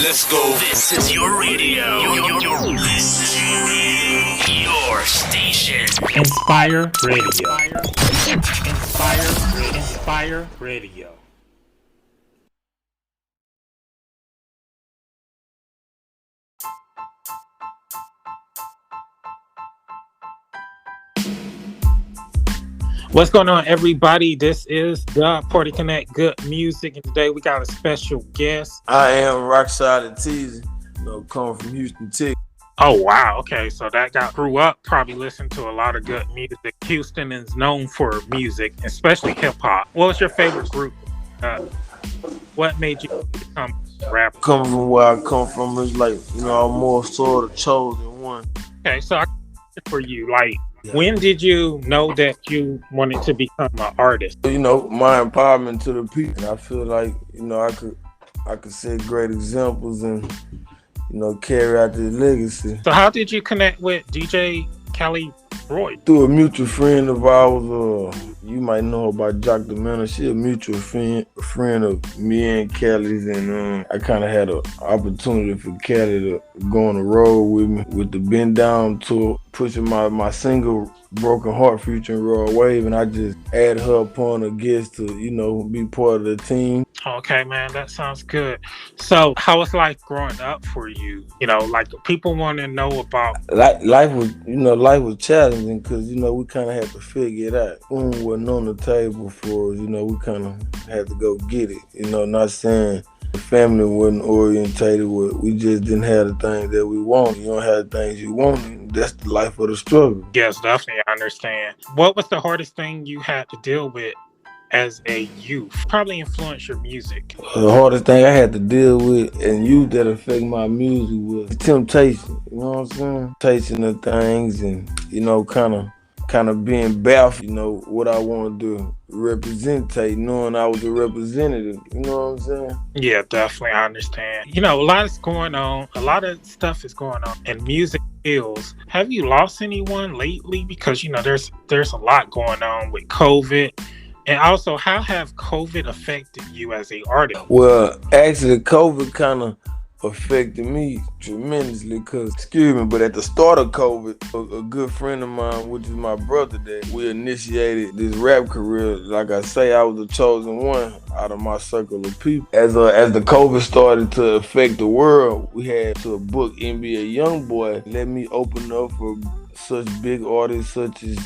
Let's go. This is your radio. This is your station. Inspir Radio. Inspir Radio. What's going on, everybody? This is the Party Connect Good Music, and today we got a special guest. I am Rocksolid Teezy, coming from Houston, Texas. Oh, wow. Okay, so that guy grew up, probably listened to a lot of good music. Houston is known for music, especially hip-hop. What was your favorite group? What made you become a rapper? Coming from where I come from, it's like, I'm more sort of chosen one. Okay, so for you, when did you know that you wanted to become an artist? My empowerment to the people. And I feel like, I could set great examples and, carry out the legacy. So how did you connect with DJ Kelly Roy? Through a mutual friend of ours, you might know about Jock the Manor. She a mutual friend of me and Kelly's, and I kind of had an opportunity for Kelly to go on the road with me with the Bend Down tour, pushing my single Broken Heart featuring Royal Wave, and I just added her upon a guest to, be part of the team. Okay, man, that sounds good. So how was life growing up for you? People want to know about... Life was challenging because, we kind of had to figure it out. Food wasn't on the table for us, we kind of had to go get it. Not saying the family wasn't orientated with, we just didn't have the things that we want. You don't have the things you want, that's the life of the struggle. Yes, definitely, I understand. What was the hardest thing you had to deal with as a youth? Probably influenced your music. The hardest thing I had to deal with in youth that affect my music was temptation. You know what I'm saying? Tasting the things and, kind of being baffled, what I wanted to representate, knowing I was a representative. You know what I'm saying? Yeah, definitely. I understand. A lot is going on. A lot of stuff is going on in music fields. Have you lost anyone lately? Because, there's a lot going on with COVID. And also, how have COVID affected you as an artist? Well, actually, COVID kind of affected me tremendously because, but at the start of COVID, a good friend of mine, which is my brother, that we initiated this rap career. Like I say, I was the chosen one out of my circle of people. As the COVID started to affect the world, we had to book NBA YoungBoy. Let me open up for such big artists such as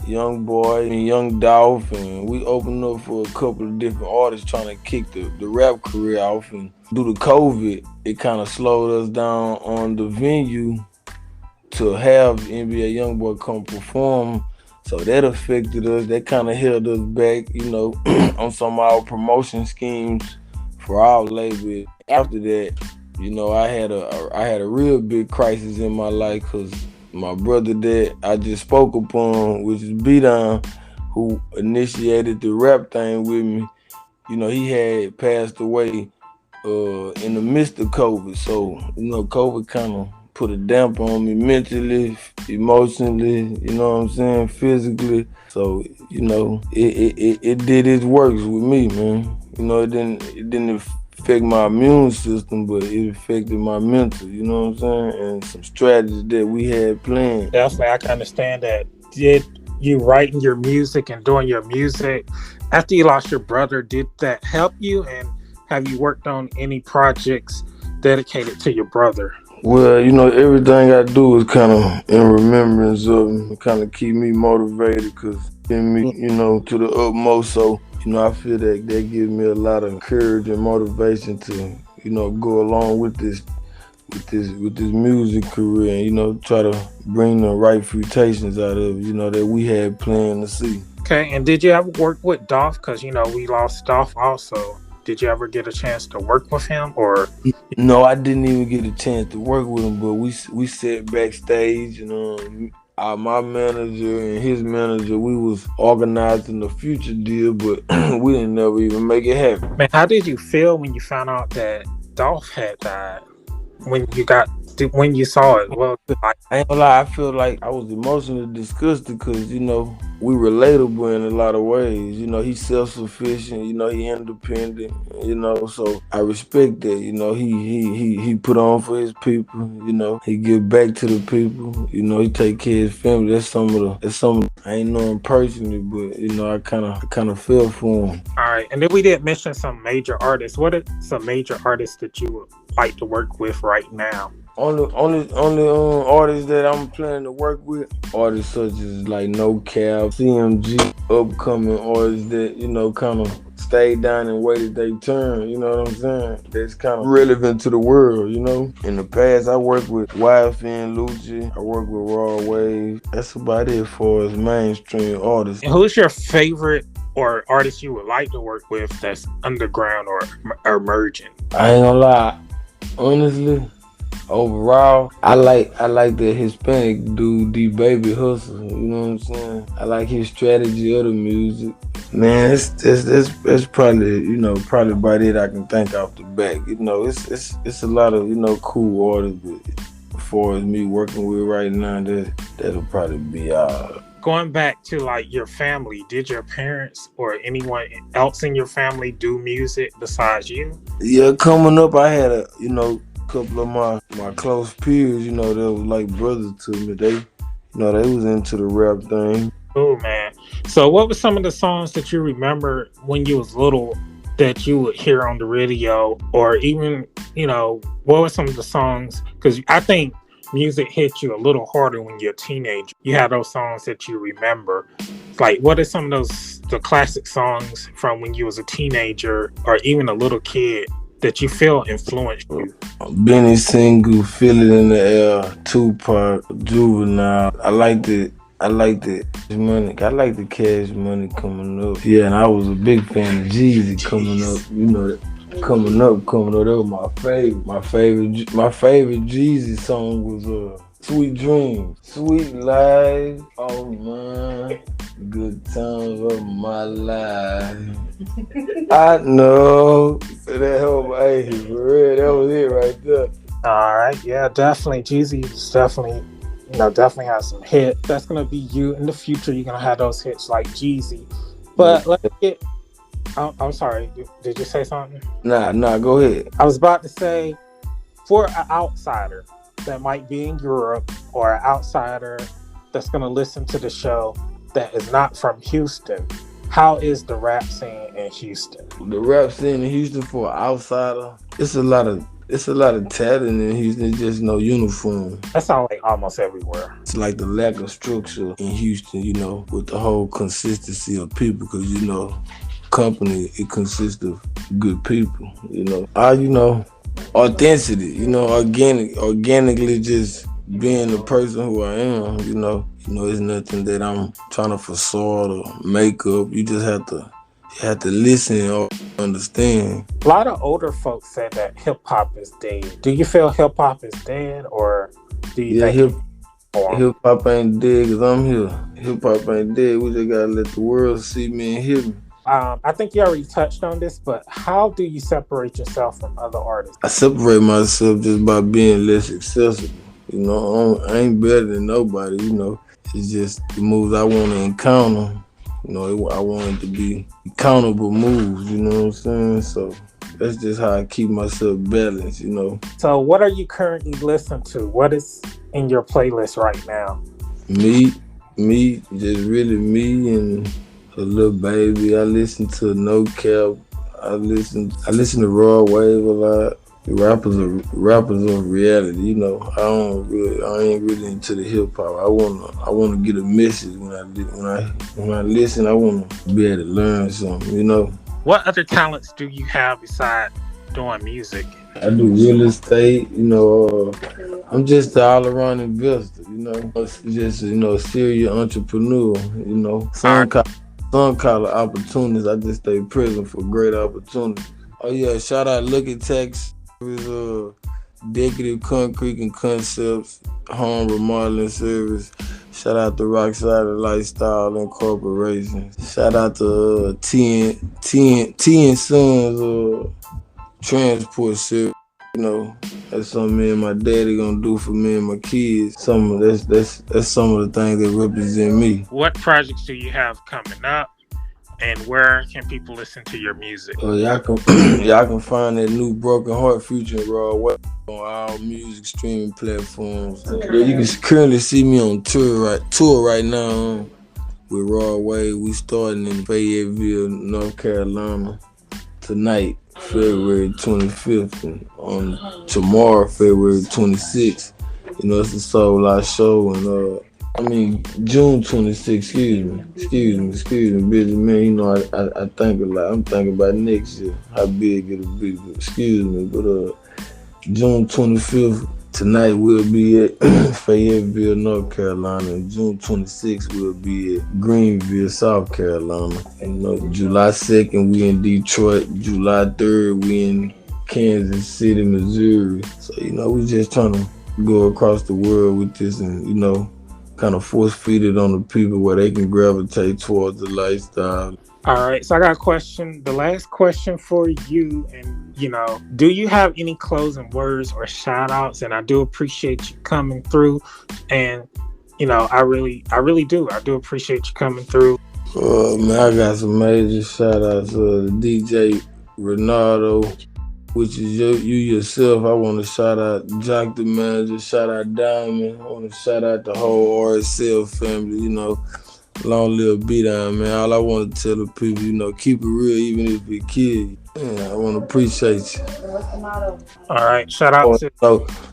Young Boy and Young Dolph, and we opened up for a couple of different artists trying to kick the rap career off. And due to COVID, it kind of slowed us down on the venue to have NBA YoungBoy come perform. So that affected us. That kind of held us back, on some of our promotion schemes for our label. After that, I had a real big crisis in my life because my brother that I just spoke upon, which is B-Down, who initiated the rap thing with me, he had passed away in the midst of COVID. So, COVID kind of put a damper on me mentally, emotionally, physically. So, it did its works with me, man. It didn't affect my immune system, but it affected my mental, you know what I'm saying? And some strategies that we had planned. Definitely, I can understand that. Did you writing your music and doing your music, after you lost your brother, did that help you? And have you worked on any projects dedicated to your brother? Well, everything I do is kind of in remembrance of him, kind of keep me motivated, because in me, to the utmost. So, I feel that gives me a lot of courage and motivation to, go along with this music career and, try to bring the right frutations out of it, that we had planned to see. Okay, and did you ever work with Dolph? Because, we lost Dolph also. Did you ever get a chance to work with him, or? No, I didn't even get a chance to work with him, but we sat backstage, my manager and his manager, we was organizing the future deal, but we didn't never even make it happen. Man, how did you feel when you found out that Dolph had died? When you got when you saw it? Well, like, I ain't gonna lie, I feel like I was emotionally disgusted because, we relatable in a lot of ways. He's self-sufficient, he independent, so I respect that. He put on for his people, he give back to the people, he take care of his family. I ain't know him personally, but I kinda feel for him. all right. And then we did mention some major artists. What are some major artists that you would like to work with right now? Only artists that I'm planning to work with, artists such as like No Cap, CMG, upcoming artists that, kind of stayed down and waited their turn, you know what I'm saying? That's kind of relevant to the world, In the past, I worked with Wildfin, Lucci, I worked with Raw Wave. That's about it for as mainstream artists. And who's your favorite or artist you would like to work with that's underground or emerging? I ain't gonna lie, honestly. Overall, I like the Hispanic dude, D Baby Hustle. You know what I'm saying? I like his strategy of the music. Man, that's probably probably about it I can think off the back. It's a lot of cool artists, but as far as me working with right now, that'll probably be Going back to like your family, did your parents or anyone else in your family do music besides you? Yeah, coming up, I had a couple of my close peers, they was like brothers to me. They was into the rap thing. Oh man. So what were some of the songs that you remember when you was little that you would hear on the radio, or even, what were some of the songs? Because I think music hit you a little harder when you're a teenager. You have those songs that you remember. Like, what are some of the classic songs from when you was a teenager or even a little kid that you feel influenced you? Benny Single, Feel It in the Air, Tupac, Juvenile. I like the money. I like the Cash Money coming up. Yeah, and I was a big fan of Teezy coming up. Coming up. That was my favorite. My favorite Jeezy song was Sweet Dreams, Sweet Life. Oh man, good times of my life. I know that whole for real. That was it right there. All right, yeah, definitely. Jeezy is definitely has some hits. That's gonna be you in the future. You're gonna have those hits like Jeezy. But let's get. I'm sorry. Did you say something? Nah. Go ahead. I was about to say, for an outsider that might be in Europe or an outsider that's gonna listen to the show that is not from Houston, how is the rap scene in Houston? The rap scene in Houston for an outsider, it's a lot of talent in Houston. It's just no uniform. That sounds like almost everywhere. It's like the lack of structure in Houston, with the whole consistency of people, because company, it consists of good people. Authenticity. Organically just being the person who I am. It's nothing that I'm trying to facade or make up. You just have to listen or understand. A lot of older folks said that hip hop is dead. Do you feel hip hop is dead, or do you think hip hop ain't dead because I'm here? Hip hop ain't dead. We just gotta let the world see me and hear me. I think you already touched on this, but how do you separate yourself from other artists? I separate myself just by being less accessible. I ain't better than nobody. It's just the moves I want to encounter. I want it to be accountable moves. You know what I'm saying? So that's just how I keep myself balanced. So what are you currently listening to? What is in your playlist right now? Me, just really me and a little baby. I listen to No Cap. I listen to Raw Wave a lot. Rappers of reality. I ain't really into the hip hop. I wanna get a message when I listen. I wanna be able to learn something. What other talents do you have besides doing music? I do real estate. I'm just an all around investor. Just a serial entrepreneur. Some call it opportunities. I just stay present for great opportunities. Oh yeah, shout out Look at Tex. Decorative Concrete and Concepts, home remodeling service. Shout out to Rocksolid Lifestyle Incorporation. Shout out to T and Sons Transport Service. That's something me and my daddy gonna do for me and my kids. That's some of the things that represent me. What projects do you have coming up, and where can people listen to your music? Y'all can find that new Broken Heart featuring Raleigh on all music streaming platforms. You can currently see me on tour right now with Raleigh. We starting in Fayetteville, North Carolina tonight, February 25th, and on tomorrow, February 26th. You know, it's a sold out show, and June 26th, excuse me, busy man. You know, I think a lot. I'm thinking about next year, how big it'll be. Excuse me, but June 25th, tonight we'll be at Fayetteville, North Carolina, and June 26th we'll be at Greenville, South Carolina. And July 2nd we in Detroit, July 3rd we in Kansas City, Missouri. So we just trying to go across the world with this, and kind of force feed it on the people where they can gravitate towards the lifestyle. All right, so I got a question. The last question for you, and do you have any closing words or shout outs? And I do appreciate you coming through, and I really do. I do appreciate you coming through. Man, I got some major shout outs to DJ Ronaldo, which is you yourself. I want to shout out Jock the manager, shout out Diamond. I want to shout out the whole RSL family, long live B-Down, man. All I want to tell the people, keep it real even if it kill you. I want to appreciate you. All right, shout out to...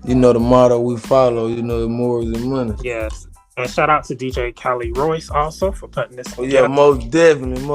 the motto we follow, more than money. Yes. And shout out to DJ Cali Royce also for putting this together. Yeah, most definitely.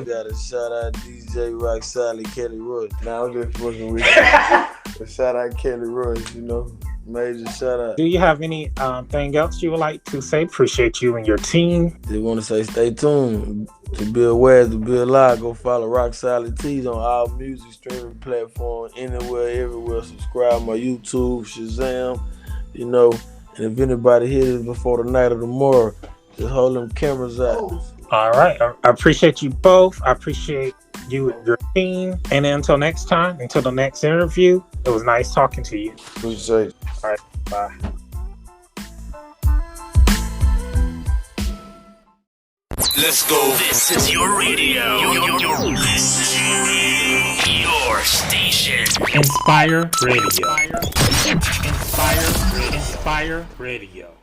Gotta shout out DJ Rocksolid, Kelly Royce. Now I'm just fucking with you. Shout out Kelly Royce, major shout out. Do you have any thing else you would like to say? Appreciate you and your team. They want to say stay tuned. To be aware, to be alive, go follow Rocksolid Teezy on all music streaming platforms, anywhere, everywhere. Subscribe my YouTube, Shazam, And if anybody hears before the night or tomorrow, just hold them cameras out. All right. I appreciate you both. I appreciate you and your team. And until next time, until the next interview, it was nice talking to you. Appreciate it. All right. Bye. Let's go. This is your radio. This is your station. Inspir Radio. Inspir Radio.